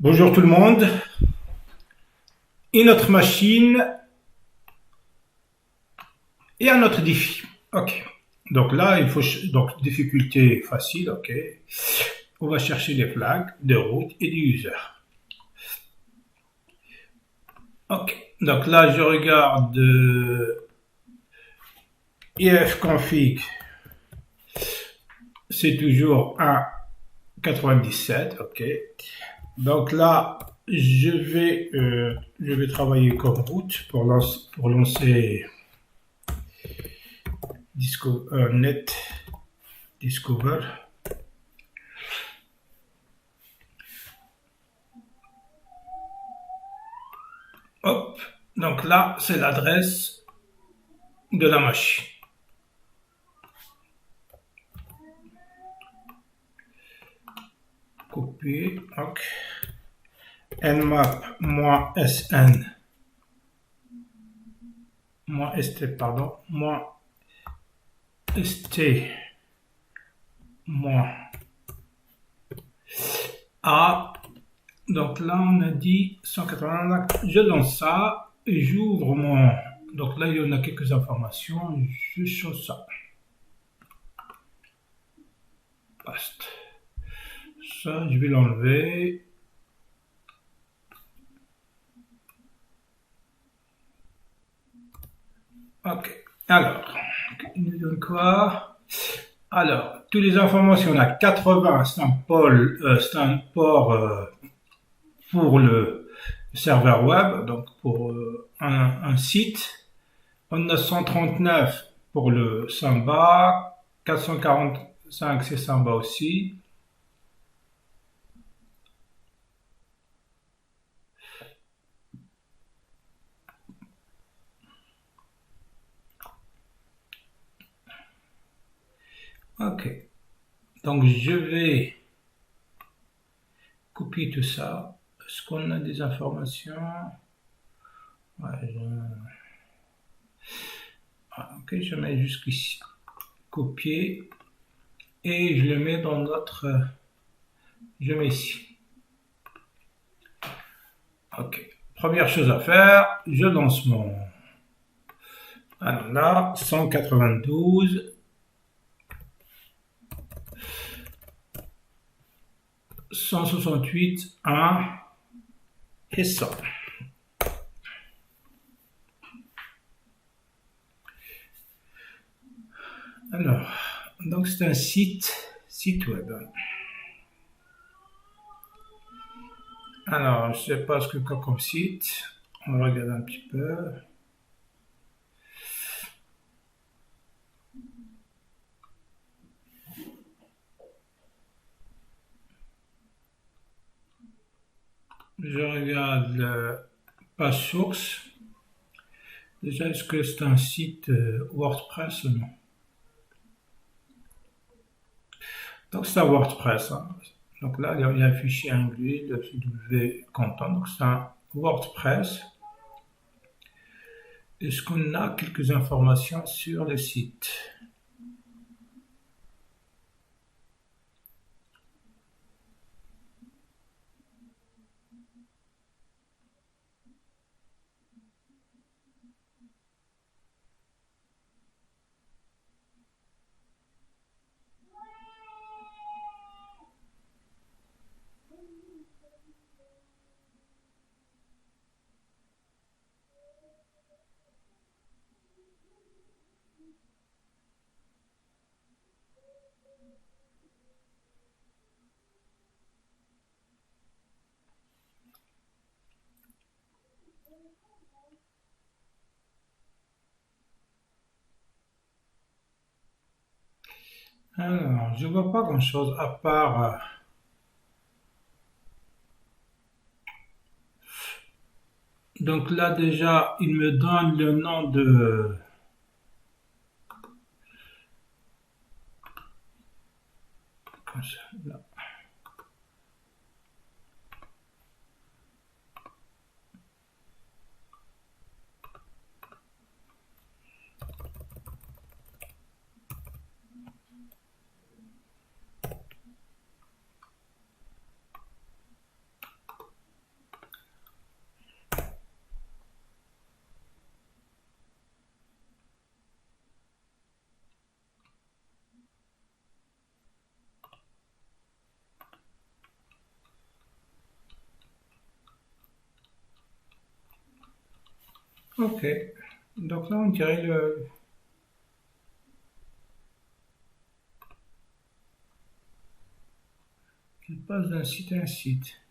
Bonjour tout le monde. Une autre machine et un autre défi. Ok. Donc là, il faut donc difficulté facile. Ok. On va chercher les flags de route et du user. Ok. Donc là, je regarde ifconfig. C'est toujours 1,97. Ok. Donc là, je vais travailler comme route pour lancer net discover. Hop, donc là, c'est l'adresse de la machine. Copier, ok. nmap-sn, -st, pardon, -st, -a. Donc là, on a dit 180. Je lance ça et j'ouvre mon. Donc là, il y en a quelques informations. Je chose ça. Paste. Ça, je vais l'enlever. Ok. Alors, il nous donne quoi? Alors, toutes les informations, on a 80, c'est un port pour le serveur web, donc pour un site. On a 139 pour le Samba, 445 c'est Samba aussi. Ok, donc je vais copier tout ça. Est-ce qu'on a des informations? Ouais, ok, je mets jusqu'ici. Copier. Et je le mets dans notre. Je mets ici. Ok. Première chose à faire, je lance mon. Alors là, 192. 168, 1 et 100. Alors, donc c'est un site web. Alors, je sais pas ce que comme site. On regarde un petit peu. Je regarde la page source. Déjà, est-ce que c'est un site WordPress ou non? Donc c'est un WordPress. Hein. Donc là, il y a un fichier inclus, le CW content. Donc c'est un WordPress. Est-ce qu'on a quelques informations sur le site? Alors, je vois pas grand-chose à part. Donc là déjà, il me donne le nom de. Comme ça, là. Ok. Donc là, on dirait qu'il passe d'un site à un site.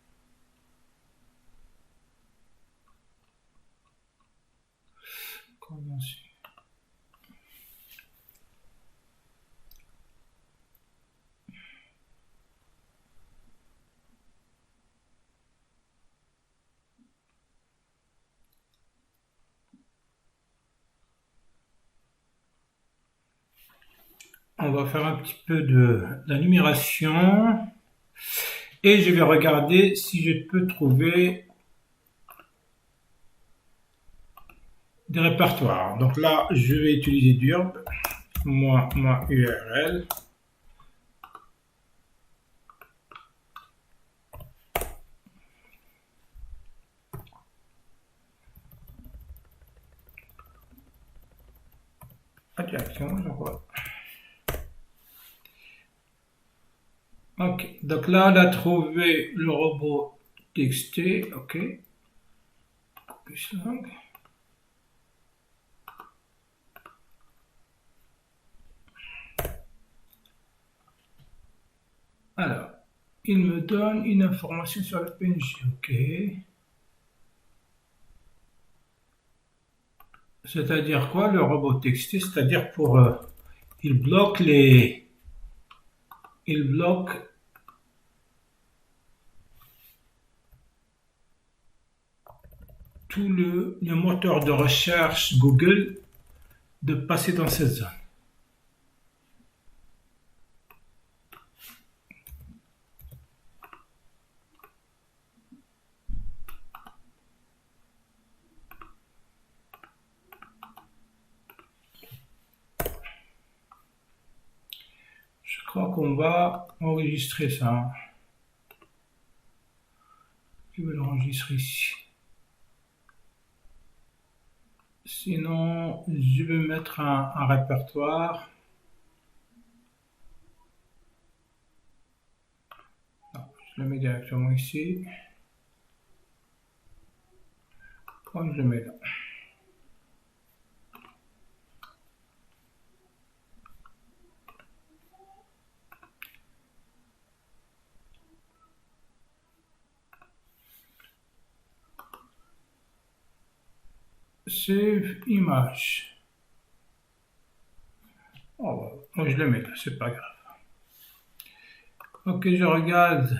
Comment c'est? On va faire un petit peu de la numération et je vais regarder si je peux trouver des répertoires. Donc là, je vais utiliser d'urb, moi URL. Ah, directement, j'envoie. Ok, donc là, on a trouvé le robot TXT. Ok. Alors, il me donne une information sur le PNG. Ok. C'est-à-dire quoi le robot TXT? C'est-à-dire pour il bloque il bloque tout le moteur de recherche Google de passer dans cette zone. Je crois qu'on va enregistrer ça. Je vais l'enregistrer ici. Sinon, je vais mettre un répertoire. Non, je le mets directement ici. Quand je le mets là. Save image. Oh, moi je le mets là, c'est pas grave. Ok, je regarde,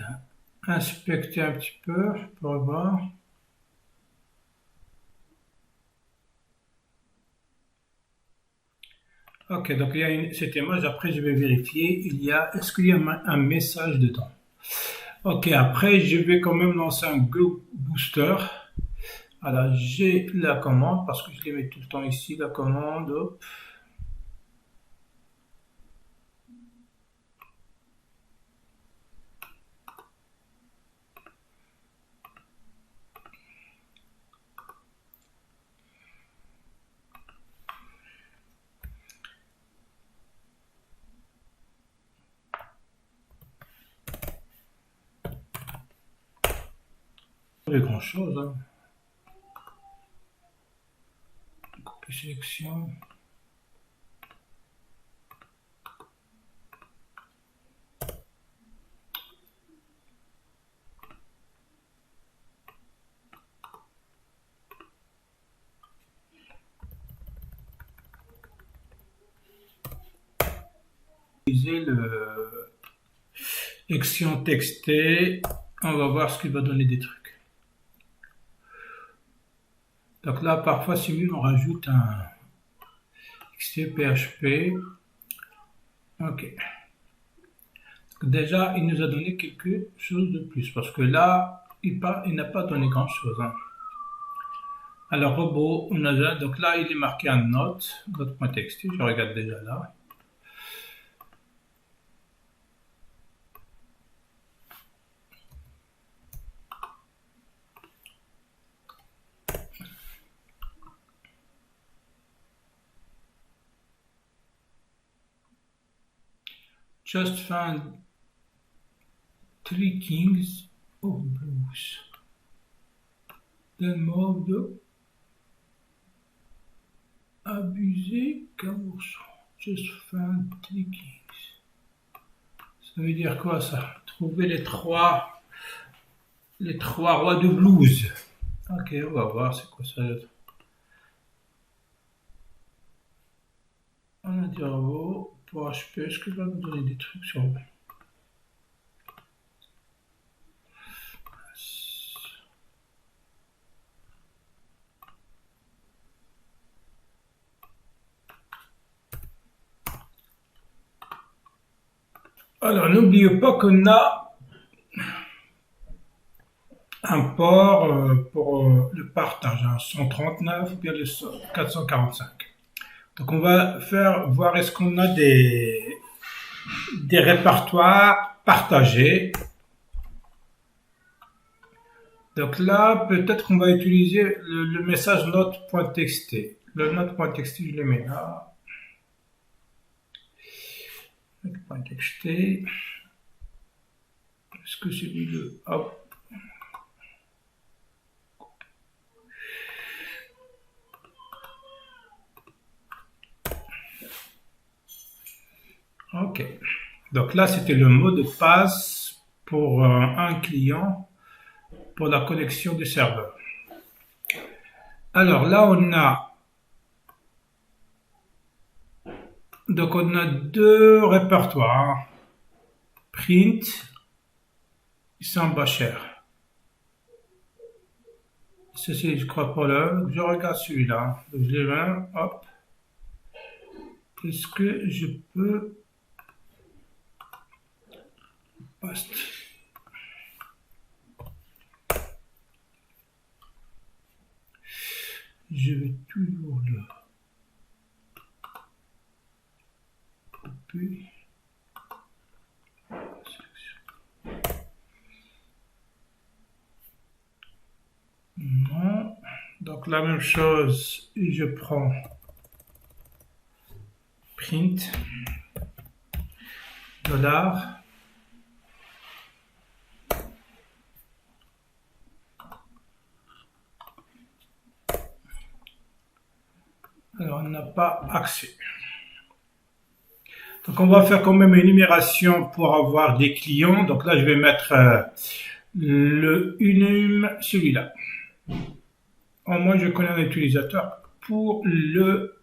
inspecter un petit peu pour voir. Ok, donc il y a cette image, après je vais vérifier, est-ce qu'il y a un message dedans? Ok, après je vais quand même lancer un Go Booster. Alors j'ai la commande, parce que je les mets tout le temps ici, la commande, hop. Pas grand chose, hein. Copie sélection. Utiliser le action textée, on va voir ce qu'il va donner des trucs. Donc là, parfois, c'est mieux, on rajoute un XT Ok. Déjà, il nous a donné quelque chose de plus, parce que là, il n'a pas donné grand-chose, hein. Alors, robot, donc là, il est marqué en note.txt, je regarde déjà là. Just found 3 kings of blues. Then move the abuser chaos. Just find three kings. Ça veut dire quoi ça? Trouver les trois rois de blues. Ok, on va voir c'est quoi ça. On a dit bravo pour HP. Est-ce que je vais nous donner des trucs sur eux? Alors, n'oubliez pas qu'on a un port pour le partage, hein, 139 ou bien le 445. Donc, on va voir est-ce qu'on a des répertoires partagés. Donc là, peut-être qu'on va utiliser le message note.txt. Le note.txt, je le mets là. Note.txt. Est-ce que c'est lui le... Hop. Ok. Donc là, c'était le mot de passe pour un client pour la connexion du serveur. Alors là, on a deux répertoires. Print, Samba cher. Ceci, je crois pas là. Je regarde celui-là. Donc je les mets, hop. Est-ce que je peux paste. Je vais toujours le copier. Non. Donc la même chose, je prends print $. Alors, on n'a pas accès. Donc, on va faire quand même une énumération pour avoir des clients. Donc là, je vais mettre le unum, celui-là. Au moins, je connais un utilisateur pour le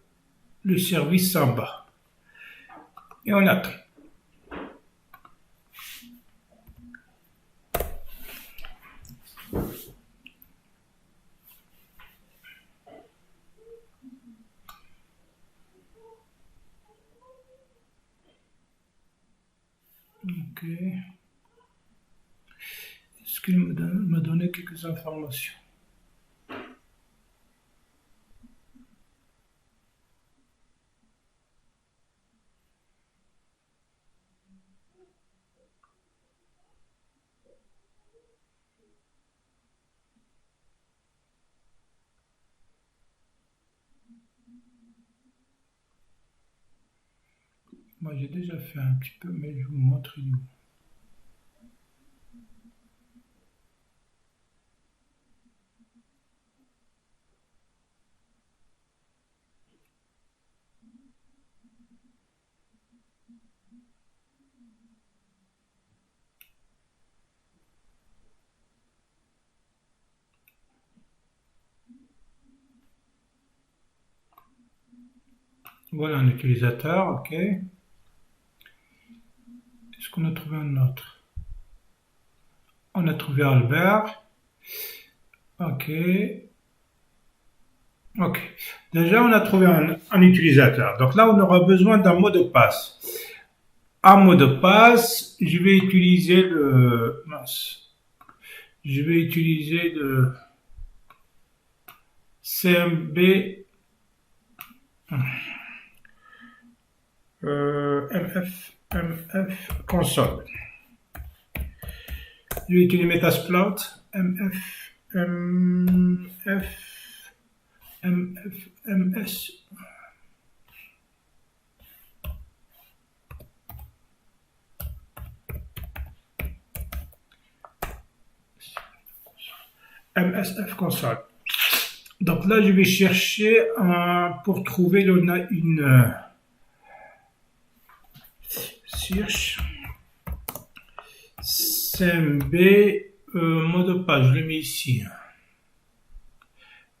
service Samba. Et on attend. Ok. Est-ce qu'il m'a donné quelques informations? Moi, j'ai déjà fait un petit peu, mais je vous montre où. Voilà un utilisateur, ok. Est-ce qu'on a trouvé un autre? On a trouvé Albert. Ok. Ok. Déjà, on a trouvé un utilisateur. Donc là, on aura besoin d'un mot de passe. Un mot de passe, je vais utiliser le... Je vais utiliser le CMB MF console. Je vais utiliser Metasploit MS. MSF console. Donc là, je vais chercher pour trouver une search CMB mot de passe. Je le mets ici.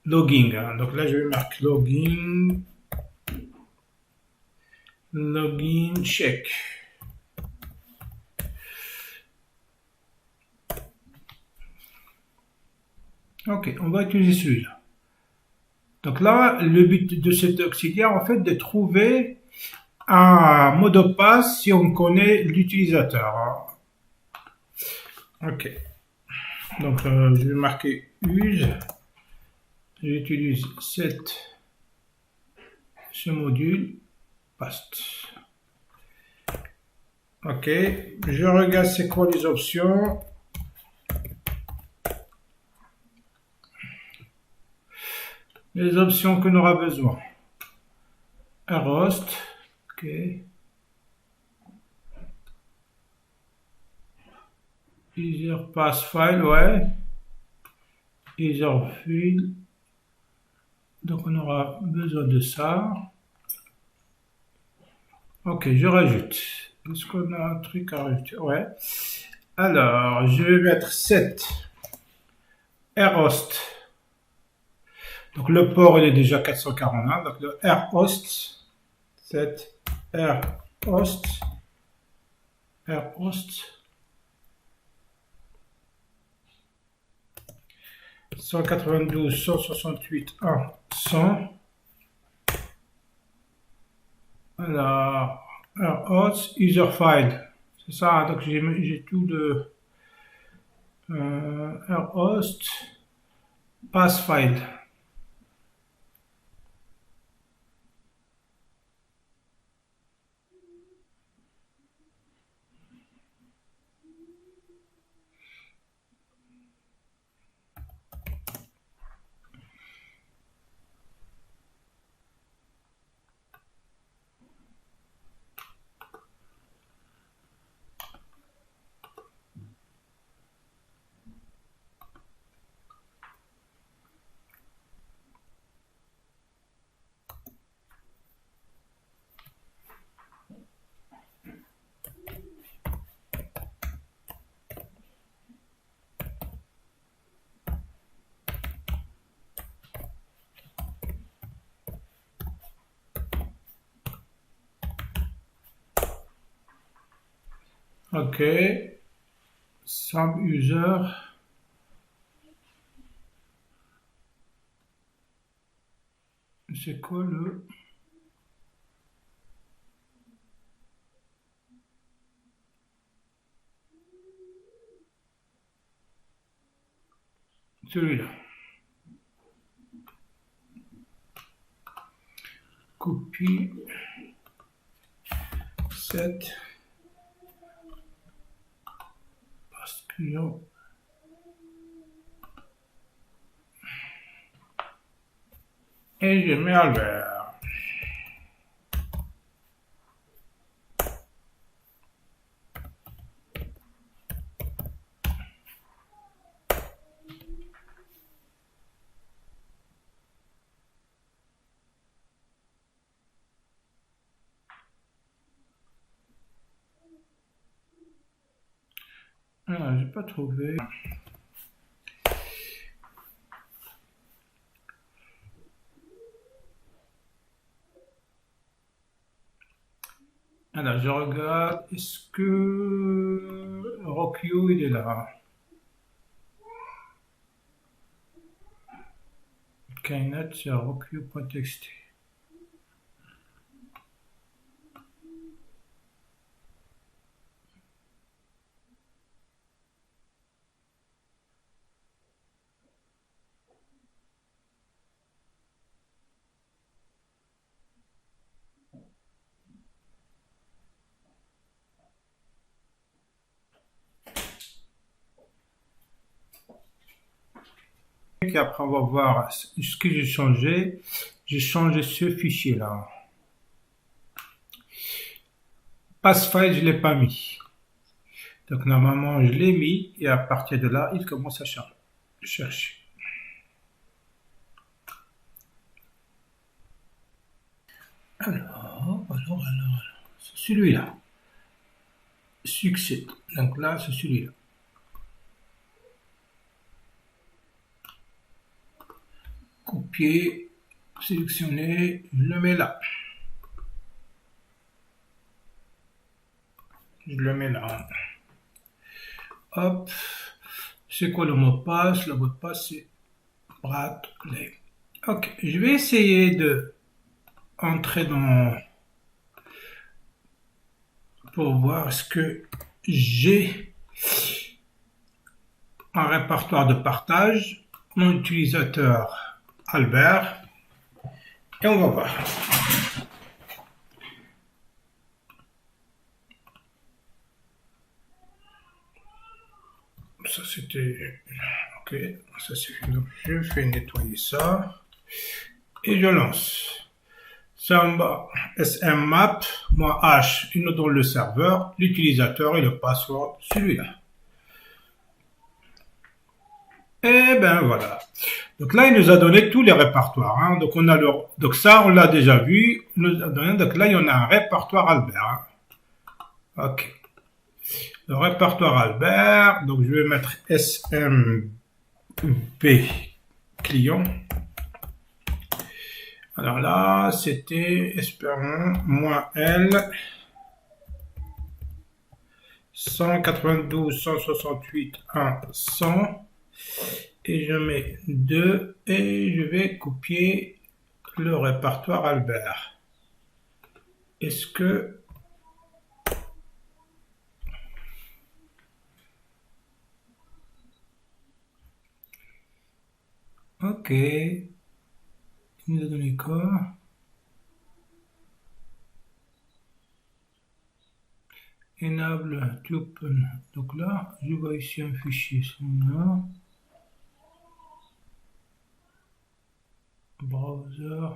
Logging. Hein. Donc là, je vais marquer login check. Ok, on va utiliser celui-là. Donc là, le but de cet auxiliaire, en fait, de trouver un mot de passe si on connaît l'utilisateur. Ok. Donc, je vais marquer use. J'utilise ce module. Paste. Ok. Je regarde c'est quoi les options. Les options qu'on aura besoin. Un host. Ok. User pass file, ouais. User field. Donc on aura besoin de ça. Ok, je rajoute. Est-ce qu'on a un truc à rajouter? Ouais. Alors, je vais mettre 7 rhost. Donc le port il est déjà 441. Donc le rhost 7 rhost 192 168 1 100. Alors rhost user file, c'est ça. Donc j'ai tout de rhost pass file. Ok, some user. C'est quoi le... Celui-là. Copie 7 basculons et je mets Albert. Ah, j'ai pas trouvé. Alors, je regarde, est-ce que Rockio il est là? Knet sur rockio.txt. Et après, on va voir ce que j'ai changé. J'ai changé ce fichier-là. Passfile, je ne l'ai pas mis. Donc, normalement, je l'ai mis et à partir de là, il commence à chercher. Alors, c'est celui-là. Succès. Donc là, c'est celui-là. Copier, sélectionner, je le mets là. Je le mets là. Hop. C'est quoi le mot de passe? Le mot de passe, c'est Bradley. Ok, je vais essayer de entrer dans pour voir ce que j'ai un répertoire de partage, mon utilisateur Albert, et on va voir. Ça c'était ok, ça c'est fait. Donc je fais nettoyer ça et je lance. Samba SM map, moi H, il nous donne le serveur, l'utilisateur et le password, celui-là. Et ben voilà. Donc là, il nous a donné tous les répertoires. Hein. Donc on a donc ça, on l'a déjà vu. Il nous a donné, donc là, il y en a un répertoire Albert. Hein. Ok. Le répertoire Albert. Donc je vais mettre SMB client. Alors là, c'était espérons moins L 192 168 1 100 et je mets 2 et je vais copier le répertoire Albert. Est-ce que ok, il nous a donné quoi? Enable to open. Donc là, je vois ici un fichier là. Browser.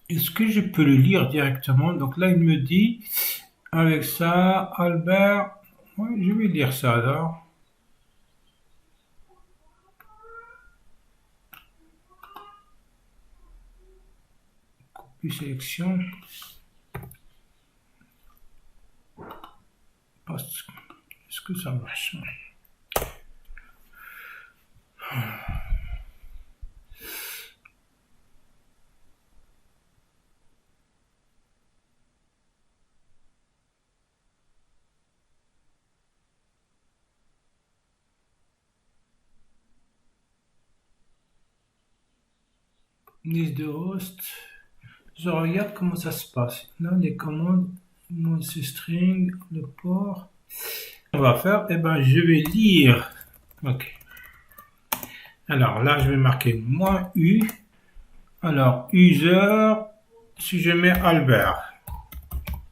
Est-ce que je peux le lire directement? Donc là, il me dit, avec ça, Albert, ouais, je vais lire ça alors. Copie sélection. Est-ce que ça marche? Liste de host. Je regarde comment ça se passe. Là, les commandes, moi, c'est string, le port. On va faire, eh ben, je vais lire. Ok. Alors là, je vais marquer moins U. Alors, user, si je mets Albert,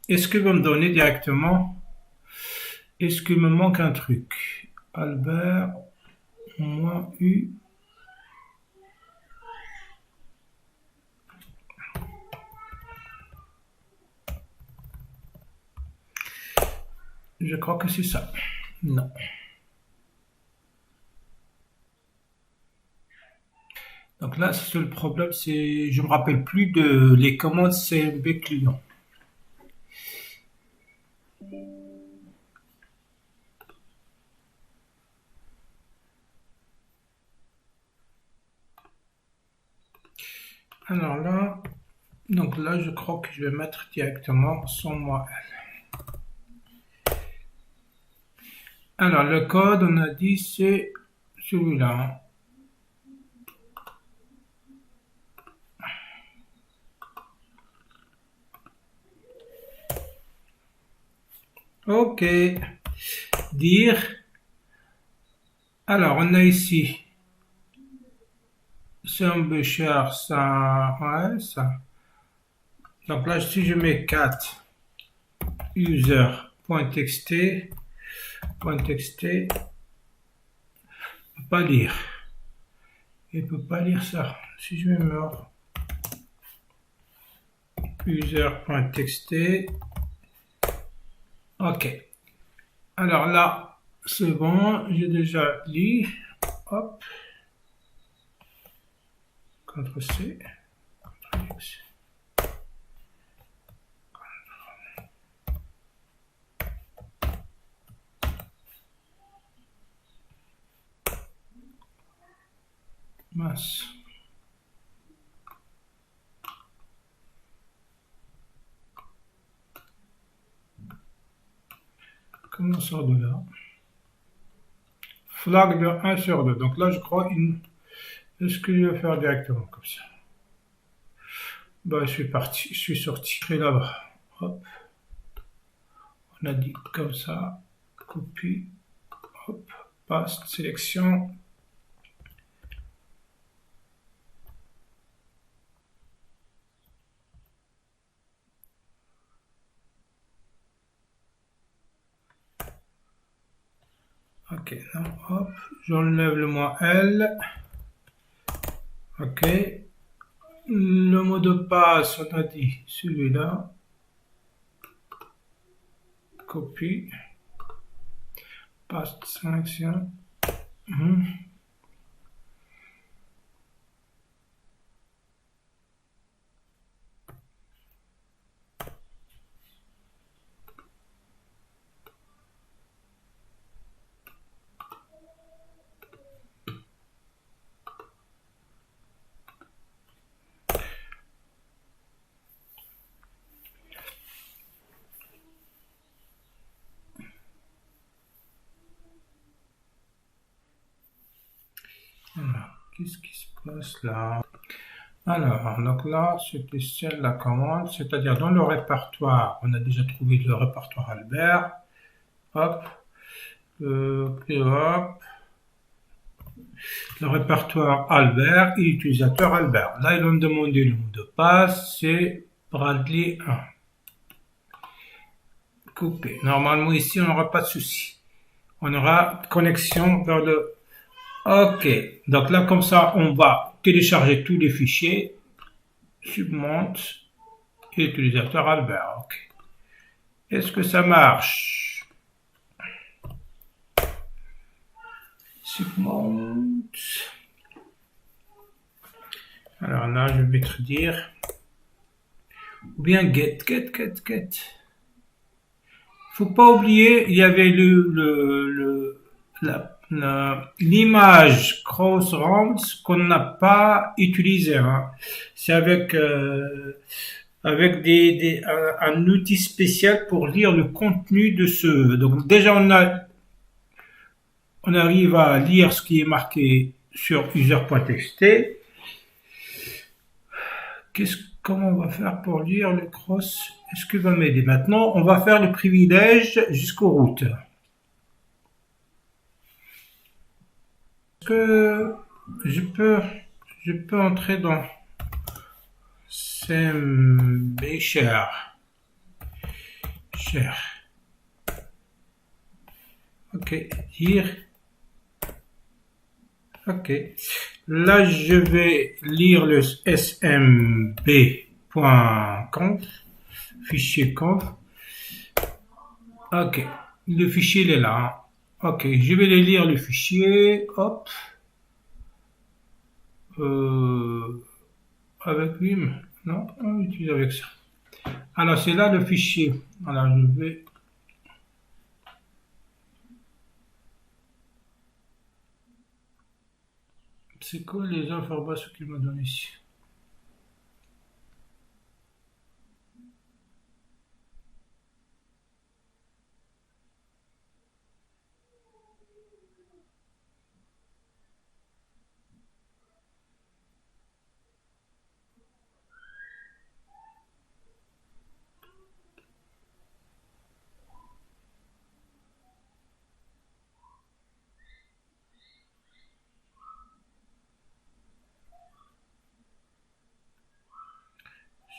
est-ce qu'il va me donner directement? Est-ce qu'il me manque un truc? Albert, moins U. Je crois que c'est ça. Non. Donc là, c'est le problème, c'est, je me rappelle plus de les commandes CMB client. Alors là, donc là, je crois que je vais mettre directement son moi L. Alors le code, on a dit c'est celui-là. Ok. Dire. Alors, on a ici. C'est un bûcher, ça. Ouais, ça. Donc là, si je mets 4 user.txt, .txt, peut pas lire. Il peut pas lire ça. Si je mets mort user.txt, ok. Alors là, C'est bon, j'ai déjà lu. Hop. CTRL-C. CTRL-X. Mince. Comment on sort de là? Flag de 1 sur 2. Donc là, je crois est-ce que je vais faire directement comme ça? Bah, je suis parti, je suis sorti. Je vais là-bas. Hop. On a dit comme ça. Copie. Hop. Paste. Sélection. Ok. Non, hop. J'enlève le -L. Ok. Le mot de passe, on a dit celui-là. Copie. Paste. Sélection. Alors, qu'est-ce qui se passe là? Alors, donc là, c'était celle la commande, c'est-à-dire dans le répertoire, on a déjà trouvé le répertoire Albert. Hop, hop, le répertoire Albert et utilisateur Albert. Là, ils ont demandé le mot de passe, c'est Bradley 1. Coupé. Normalement, ici, on n'aura pas de souci. On aura connexion vers le... Ok. Donc là, comme ça, on va télécharger tous les fichiers. Submonte et utilisateur Albert. Ok. Est-ce que ça marche? Submonte. Alors là, je vais te dire. Ou bien get. Faut pas oublier, il y avait l'image Crossroads qu'on n'a pas utilisé. Hein. C'est avec un outil spécial pour lire le contenu de ce. Donc déjà on arrive à lire ce qui est marqué sur user.txt. Comment on va faire pour lire le cross? Est-ce qu'il va m'aider? Maintenant, on va faire le privilège jusqu'aux routes. Est-ce que je peux entrer dans CMB share. Ok, lire. Ok. Là, je vais lire le smb.conf, fichier conf. Ok, le fichier il est là. Ok, je vais les lire le fichier. Hop. Avec Vim. Non, on utilise avec ça. Alors, c'est là le fichier. Alors, je vais... C'est quoi les informations qu'il m'a donné ici?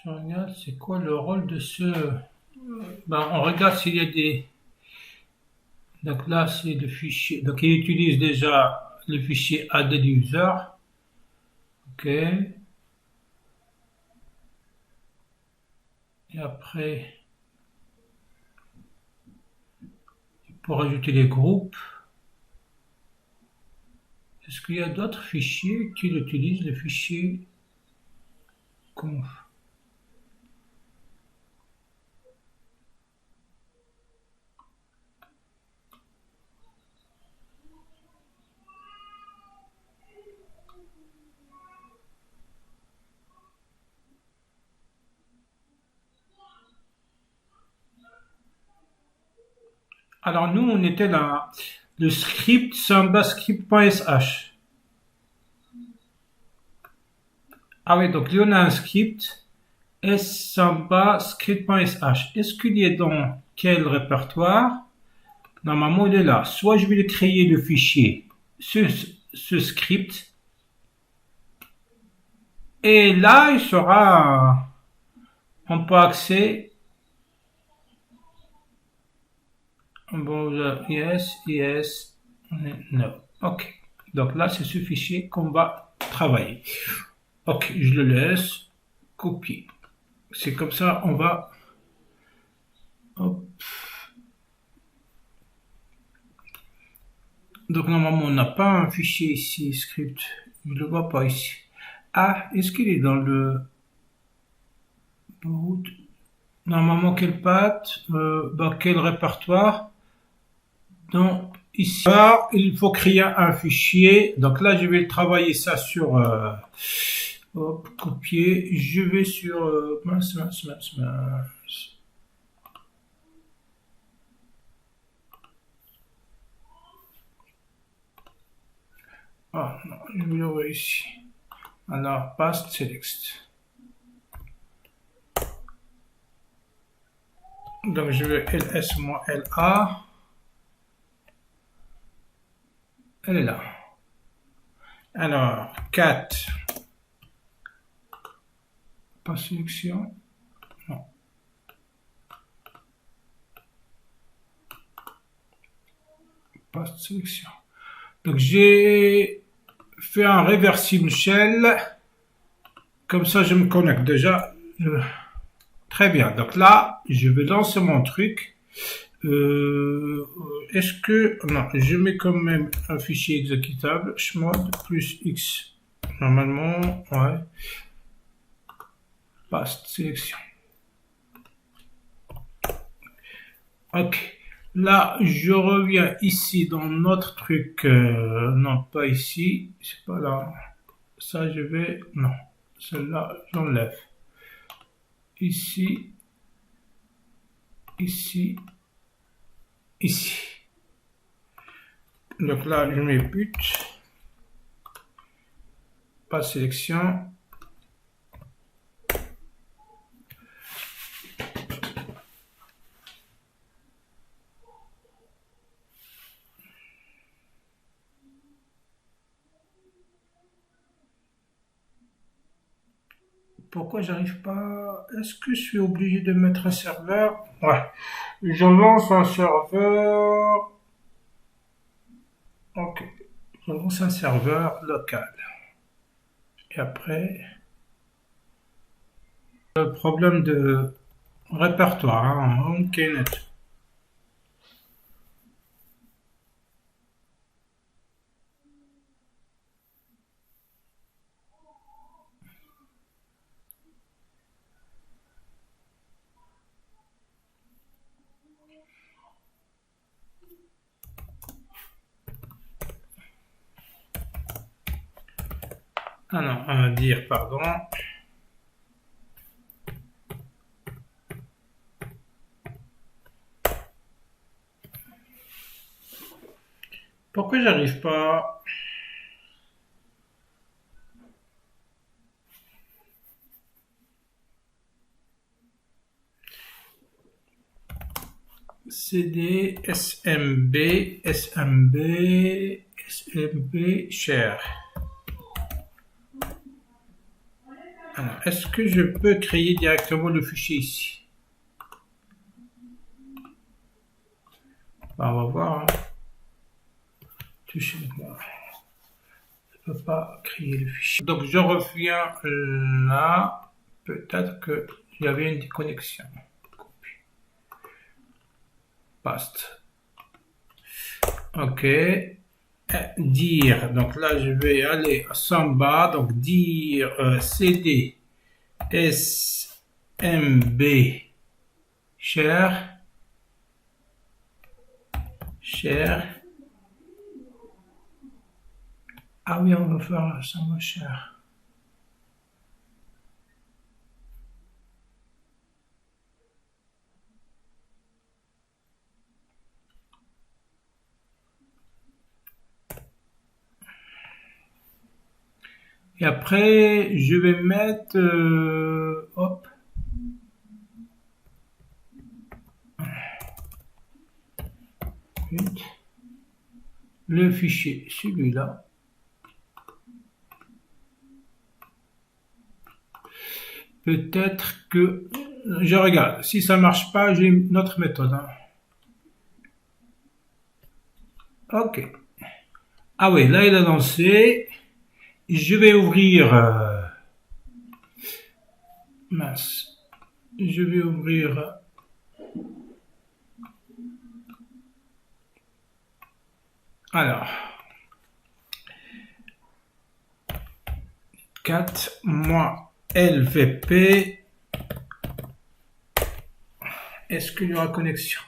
Je regarde, c'est quoi le rôle de ce... Ben, on regarde s'il y a des... Donc là, c'est le fichier. Donc, il utilise déjà le fichier added user. Ok. Et après, pour ajouter les groupes. Est-ce qu'il y a d'autres fichiers qui utilisent le fichier conf? Alors nous, on était dans le script sambascript.sh. Ah oui, donc là on a un script sambascript.sh. Est-ce qu'il est dans quel répertoire? Normalement, il est là. Soit je vais créer le fichier, ce script, et là, il sera, on peut accéder. Bon, yes, no. Ok. Donc là, c'est ce fichier qu'on va travailler. Ok, je le laisse copier. C'est comme ça, on va. Hop. Donc normalement, on n'a pas un fichier ici, script. Je ne le vois pas ici. Ah, est-ce qu'il est dans le root? Normalement, quelle patte, quel répertoire? Donc ici, il faut créer un fichier. Donc là, je vais travailler ça sur hop, copier. Je vais sur mince. Ah non, je vais l'ouvrir ici. Alors, past select. Donc je vais ls-la. Elle est là. Alors, cat. Pas sélection. Non. Pas sélection. Donc j'ai fait un reversible shell. Comme ça, je me connecte déjà. Très bien. Donc là, je vais lancer mon truc. Est-ce que... Non, je mets quand même un fichier exécutable. Chmod plus X. Normalement, ouais. Past sélection. Ok. Là, je reviens ici dans notre truc. Non, pas ici. C'est pas là. Ça, je vais... Non. Celle-là, j'enlève. Ici. Ici. Ici. Donc là, je mets but. Pas sélection. Pourquoi j'arrive pas? Est-ce que je suis obligé de mettre un serveur? Ouais. Je lance un serveur. Ok. Je lance un serveur local. Et après, le problème de répertoire, hein, HomeKNet. Ah non, on va dire pardon. Pourquoi j'arrive pas? CD, SMB, share. Alors, est-ce que je peux créer directement le fichier ici? On va voir. Hein. Toucher moi. Je ne peux pas créer le fichier. Donc, je reviens là. Peut-être que il y avait une déconnexion. Copie. Paste. Ok. dire, donc là je vais aller à Samba, donc dire CD SMB share. Ah oui, on va faire ça, mon cher. Et après, je vais mettre, hop, le fichier, celui-là. Peut-être que je regarde. Si ça marche pas, j'ai une autre méthode. Hein. Ok. Ah oui, là il a lancé. Je vais ouvrir. Mince. Je vais ouvrir. Alors. 4 moins LVP. Est-ce qu'il y aura connexion?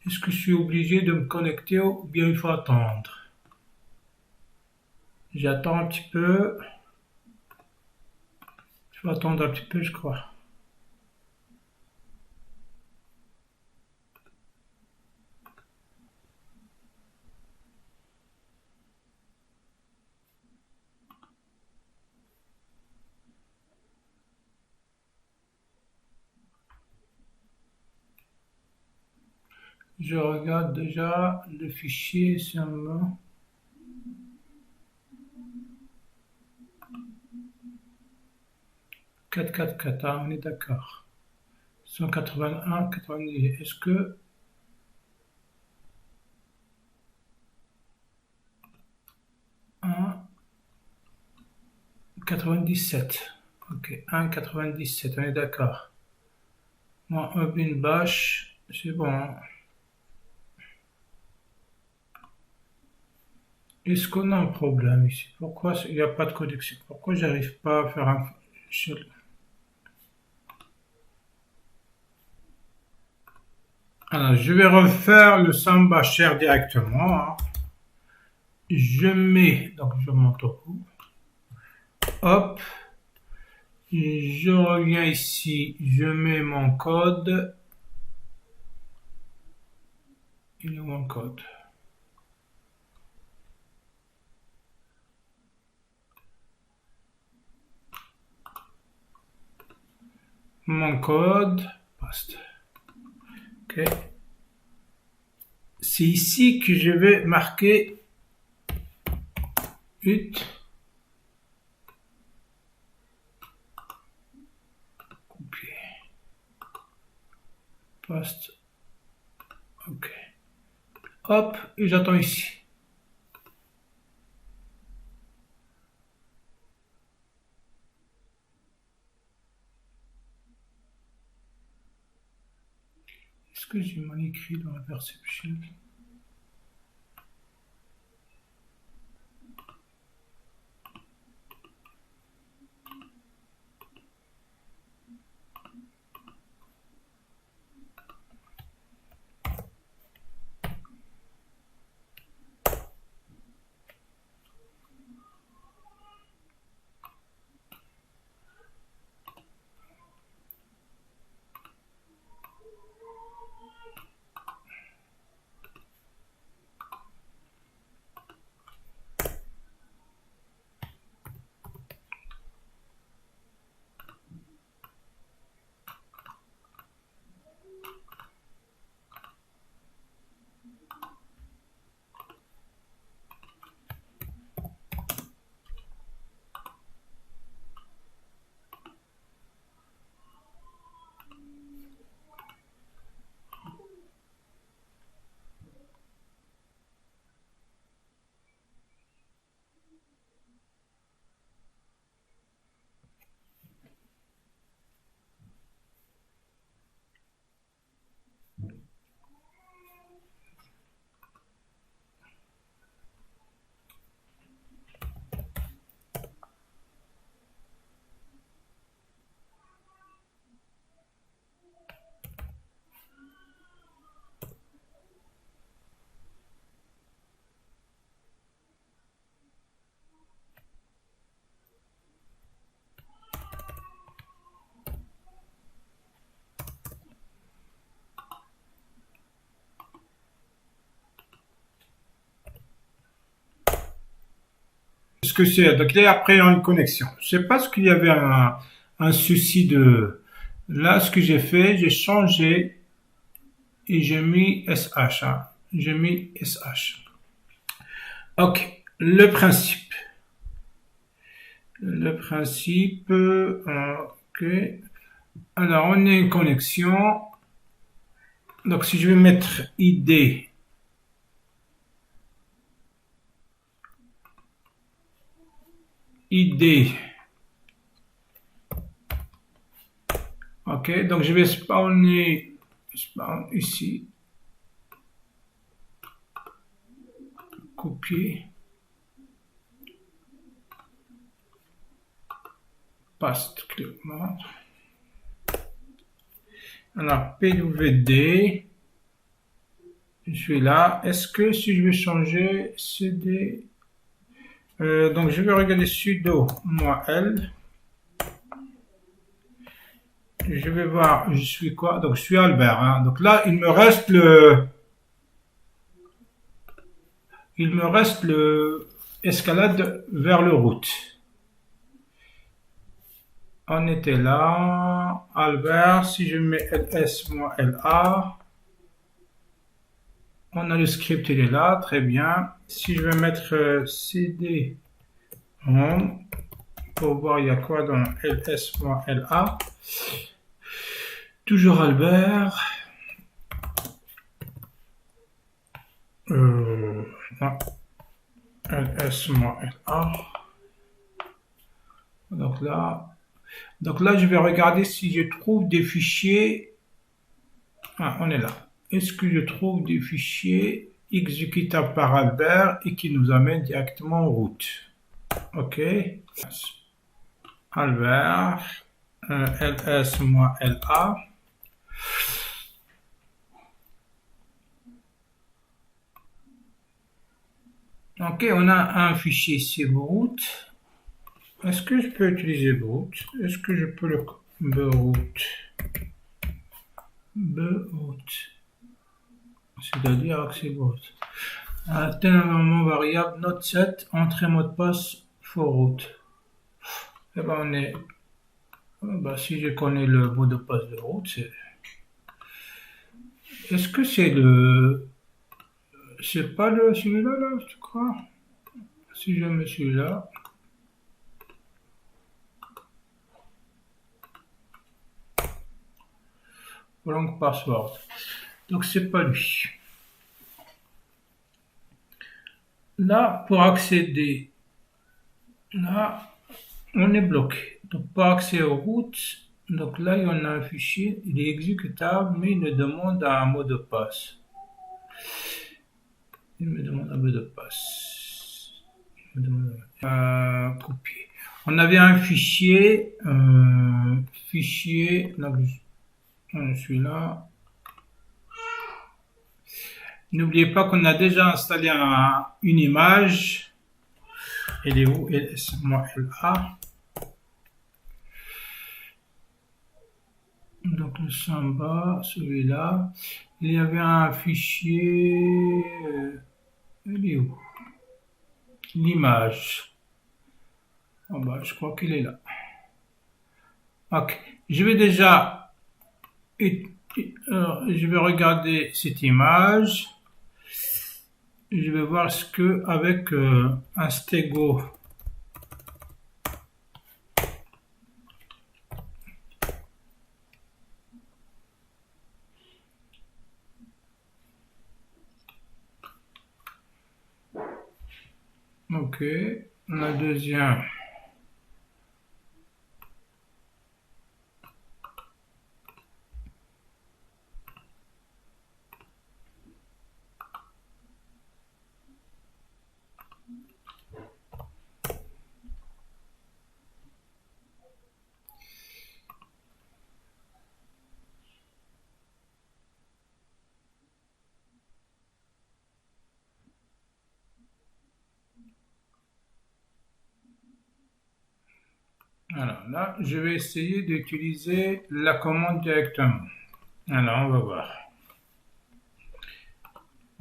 Est-ce que je suis obligé de me connecter ou bien il faut attendre? J'attends un petit peu. Il faut attendre un petit peu, je crois. Je regarde déjà le fichier seulement. 444, ah, on est d'accord. 181, 90. Est-ce que 1, 97. Ok, 1, 97, on est d'accord. Moi, open bash, c'est bon. Est-ce qu'on a un problème ici? Pourquoi il n'y a pas de connexion? Pourquoi j'arrive pas à faire un... Alors, je vais refaire le Samba Share directement. Hein. Je mets, donc je monte au bout. Hop. Je reviens ici, je mets mon code. Il est où mon code? Mon code, paste. Ok. C'est ici que je vais marquer ut. Copier. Paste. Ok. Hop, et j'attends ici. Est-ce que j'ai mal écrit dans la perception? que c'est. Donc là, après, une connexion. Je sais pas ce qu'il y avait un souci de... Là, ce que j'ai fait, j'ai changé et j'ai mis SH. Hein. J'ai mis SH. Ok. Le principe. Ok. Alors, on a une connexion. Donc, si je vais mettre ID, ok, donc je vais spawner ici, copier, paste, cliquement. Alors, PWD, je suis là. Est-ce que si je vais changer CD, donc je vais regarder sudo moi L. Je vais voir, je suis quoi? Donc je suis Albert. Hein. Donc là, il me reste le escalade vers le route. On était là, Albert. Si je mets ls moi LA, on a le script, il est là, très bien. Si je vais mettre cd home pour voir il y a quoi dans ls moi LA. Toujours Albert. Non. ls moi LA. Donc là, je vais regarder si je trouve des fichiers. Ah, on est là. Est-ce que je trouve des fichiers exécutables par Albert et qui nous amènent directement en route? Ok. Albert, ls moi LA. Ok, on a un fichier ici route. Est-ce que je peux utiliser route? Est-ce que je peux le route? C'est-à-dire accès route. Tel environnement variable, note 7, entrée mot de passe, for route. Eh ben on est. Si je connais le mot de passe de route, c'est. Est-ce que c'est le. C'est pas celui-là, là, tu crois? Si je mets celui-là. Wrong password. Donc c'est pas lui. Là, pour accéder, là, on est bloqué. Donc, pas accès aux routes. Donc là, il y en a un fichier, il est exécutable, mais il me demande un mot de passe. Copier. On avait un fichier, donc, je suis là. N'oubliez pas qu'on a déjà installé une image. Elle est où? Moi, LA. Donc le Samba, celui-là. Il y avait un fichier. Il est où? L'image. Oh bah, je crois qu'il est là. Ok. Je vais déjà. Je vais regarder cette image. Je vais voir ce que avec un stego. Ok, la deuxième. Alors là, je vais essayer d'utiliser la commande directement. Alors, on va voir.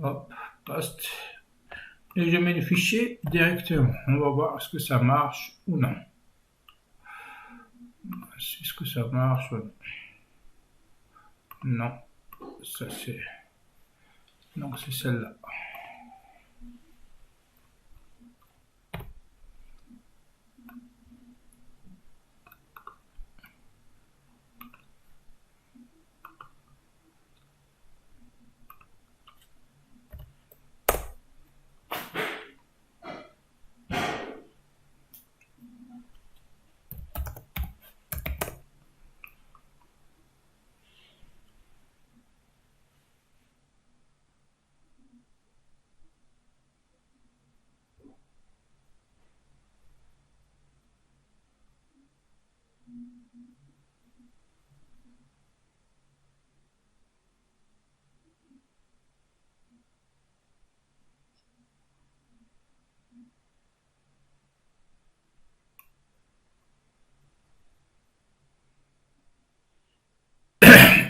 Hop, poste. et je mets le fichier directement. On va voir est-ce que ça marche ou non. Est-ce que ça marche ou non? Non, ça c'est... Donc c'est celle-là.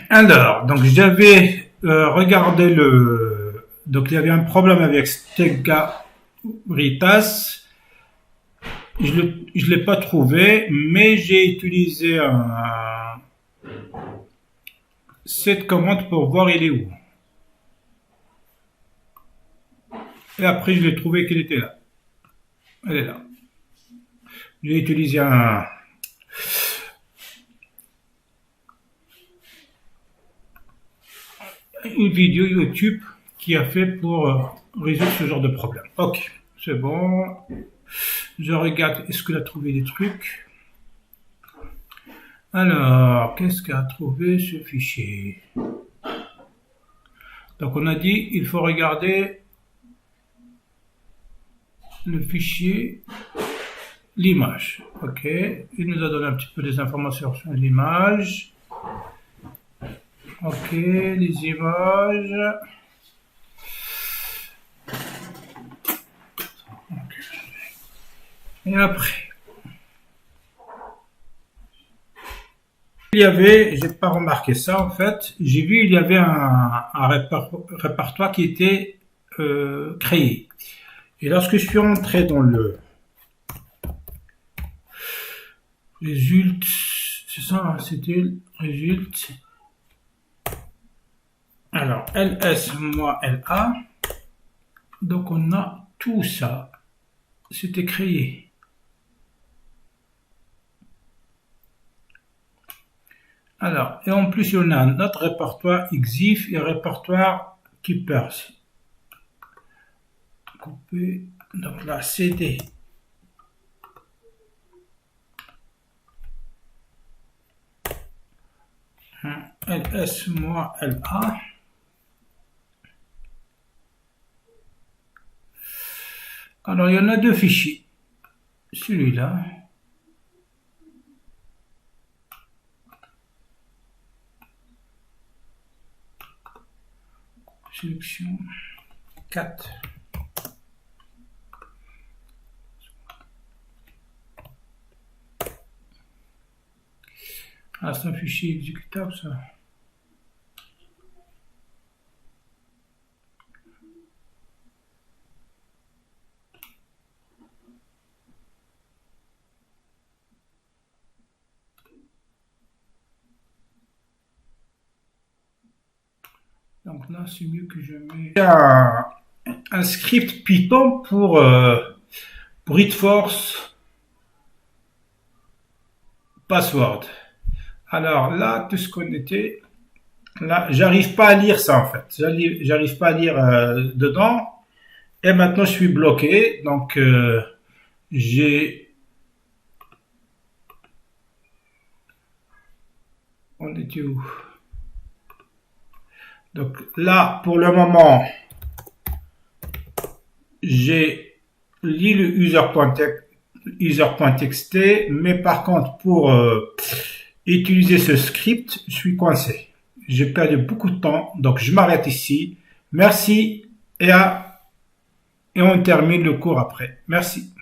Alors, donc j'avais regardé le... Donc il y avait un problème avec Stegaritas. Je l'ai pas trouvé, mais j'ai utilisé cette commande pour voir il est où. Et après je l'ai trouvé qu'elle était là. Elle est là. J'ai utilisé une vidéo YouTube qui a fait pour résoudre ce genre de problème. Ok, c'est bon. Je regarde, est-ce qu'elle a trouvé des trucs? Alors, qu'est-ce qu'a trouvé ce fichier? Donc on a dit, il faut regarder le fichier, l'image. Ok, il nous a donné un petit peu des informations sur l'image. Ok, les images. Okay. Et après, il y avait, j'ai pas remarqué ça en fait, j'ai vu il y avait un répertoire qui était créé. Et lorsque je suis rentré dans le résulte, c'est ça, hein, c'était résulte. Alors, ls moins la, donc on a tout ça, c'était créé. Alors, et en plus, on a notre répertoire exif et répertoire keepers. Couper, donc là, cd. ls moins la. Alors, il y en a deux fichiers. Celui-là. Sélection 4. Ah, c'est un fichier exécutable, ça. Donc là, c'est mieux que je mette un script Python pour brute-force password. Alors là, tout ce qu'on était, là, j'arrive pas à lire ça en fait. J'arrive pas à lire dedans. Et maintenant, je suis bloqué. Donc, on était où? Donc là, pour le moment, j'ai lu le user.txt, mais par contre, pour utiliser ce script, je suis coincé. J'ai perdu beaucoup de temps, donc je m'arrête ici. Merci et on termine le cours après. Merci.